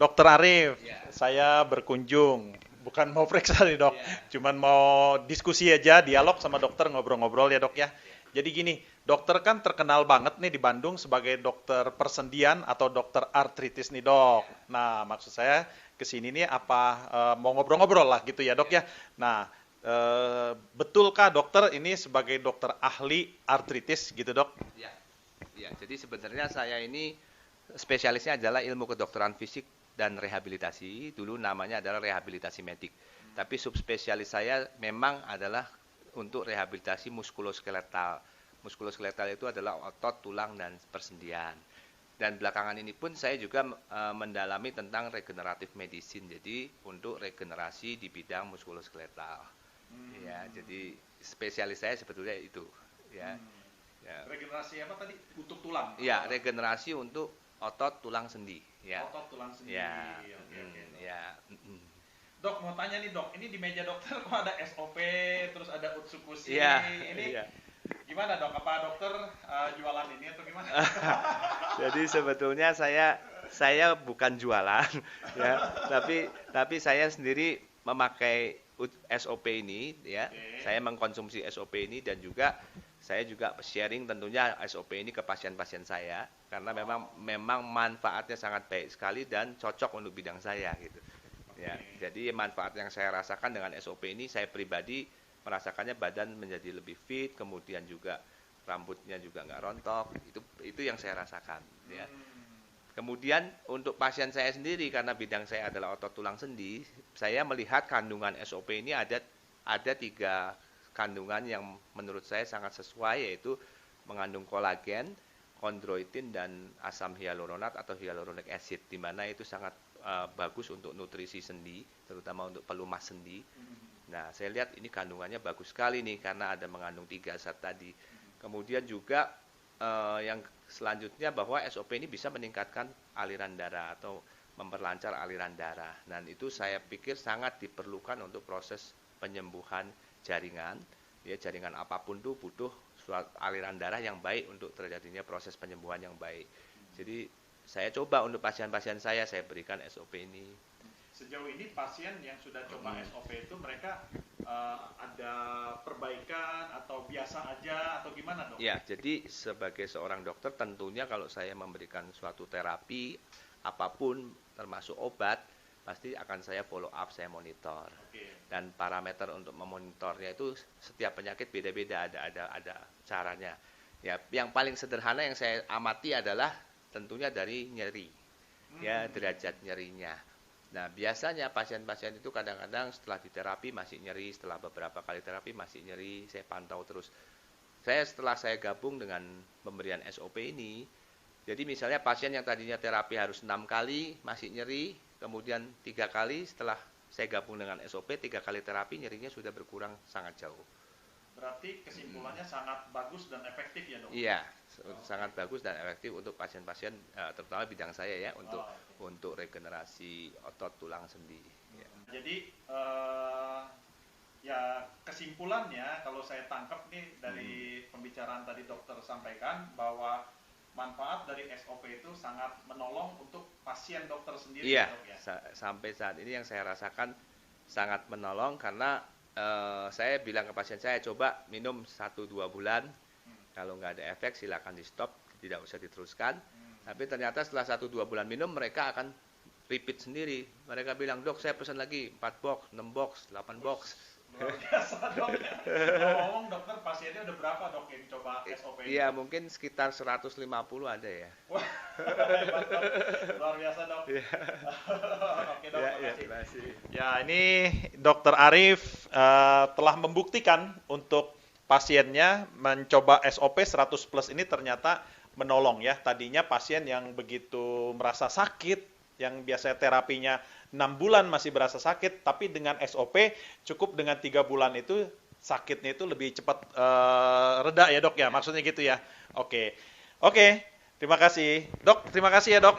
Dokter Arif, Ya, saya berkunjung. Bukan mau periksa nih dok, ya, cuman mau diskusi aja, dialog sama dokter, ngobrol-ngobrol ya dok ya. ya. Jadi gini, dokter kan terkenal banget nih di Bandung sebagai dokter persendian atau dokter artritis nih dok. Ya, Nah, maksud saya kesini nih apa mau ngobrol-ngobrol lah gitu ya dok ya, ya. Nah, betulkah dokter ini sebagai dokter ahli artritis gitu dok? ya, ya. Jadi sebenarnya saya ini spesialisnya adalah ilmu kedokteran fisik dan rehabilitasi. Dulu namanya adalah rehabilitasi medik. Tapi subspesialis saya memang adalah untuk rehabilitasi muskuloskeletal. Muskuloskeletal itu adalah otot, tulang, dan persendian. Dan belakangan ini pun saya juga mendalami tentang regeneratif medicine. Jadi untuk regenerasi di bidang muskuloskeletal. Ya, jadi spesialis saya sebetulnya itu. Ya, ya. Regenerasi apa tadi? Untuk tulang? Ya, regenerasi untuk otot, tulang, sendi. Ya, Otot tulang sendi. ya, Oke, oke, dok. ya. Dok, mau tanya nih dok, ini di meja dokter kok ada SOP, terus ada Utsukushi, Iya, ini iya. gimana dok? Apa dokter jualan ini atau gimana? Jadi sebetulnya saya bukan jualan, ya, tapi saya sendiri memakai SOP ini, ya. Oke. Saya mengkonsumsi SOP ini dan juga saya juga sharing tentunya SOP ini ke pasien-pasien saya karena memang manfaatnya sangat baik sekali dan cocok untuk bidang saya gitu. Ya, Oke. jadi manfaat yang saya rasakan dengan SOP ini saya pribadi merasakannya badan menjadi lebih fit, kemudian juga rambutnya juga nggak rontok. Itu yang saya rasakan. Ya. Kemudian untuk pasien saya sendiri karena bidang saya adalah otot tulang sendi, saya melihat kandungan SOP ini ada 3 kandungan yang menurut saya sangat sesuai yaitu mengandung kolagen, kondroitin dan asam hyaluronat atau hyaluronic acid di mana itu sangat bagus untuk nutrisi sendi, terutama untuk pelumas sendi. Nah, saya lihat ini kandungannya bagus sekali nih karena ada mengandung 3 zat tadi. Kemudian juga yang selanjutnya bahwa SOP ini bisa meningkatkan aliran darah atau memperlancar aliran darah. Dan itu saya pikir sangat diperlukan untuk proses penyembuhan jaringan. Ya, jaringan apapun tuh butuh aliran darah yang baik untuk terjadinya proses penyembuhan yang baik. Jadi saya coba untuk pasien-pasien saya berikan SOP ini. Sejauh ini pasien yang sudah coba SOP itu mereka ada perbaikan atau biasa aja atau gimana dok? Ya, jadi sebagai seorang dokter tentunya kalau saya memberikan suatu terapi apapun termasuk obat pasti akan saya follow up, saya monitor. Oke. Dan parameter untuk memonitornya itu setiap penyakit beda-beda, ada caranya. Ya, yang paling sederhana yang saya amati adalah tentunya dari nyeri. Ya, derajat nyerinya. Nah, biasanya pasien-pasien itu kadang-kadang setelah diterapi masih nyeri, setelah beberapa kali terapi masih nyeri, saya pantau terus. Setelah saya gabung dengan pemberian SOP ini, jadi misalnya pasien yang tadinya terapi harus 6 kali masih nyeri, kemudian 3 kali setelah saya gabung dengan SOP, 3 kali terapi nyerinya sudah berkurang sangat jauh. Berarti kesimpulannya sangat bagus dan efektif ya dok? Iya, sangat bagus dan efektif untuk pasien-pasien terutama bidang saya ya untuk regenerasi otot tulang sendi. Ya. Jadi ya kesimpulannya kalau saya tangkap nih dari pembicaraan tadi dokter sampaikan bahwa manfaat dari SOP itu sangat menolong untuk pasien dokter sendiri Iya, dok ya. sampai saat ini yang saya rasakan sangat menolong karena saya bilang ke pasien saya coba minum 1-2 bulan, kalau nggak ada efek silakan di stop, tidak usah diteruskan. Tapi ternyata setelah 1-2 bulan minum mereka akan repeat sendiri. Mereka bilang, dok saya pesan lagi 4 box, 6 box, 8 box. Luar biasa dok ya. Ngomong dokter pasiennya udah berapa dok yang coba SOP ini? Iya mungkin sekitar 150 ada ya. Wah, hebat, dok. Luar biasa dok. Oke dok, Terima kasih. Ya ini dokter Arif telah membuktikan untuk pasiennya mencoba SOP 100 plus ini ternyata menolong ya. Tadinya pasien yang begitu merasa sakit, yang biasanya terapinya 6 bulan masih berasa sakit, tapi dengan SOP cukup dengan 3 bulan itu sakitnya itu lebih cepat reda ya dok ya, maksudnya gitu ya. Oke, terima kasih dok, terima kasih ya dok.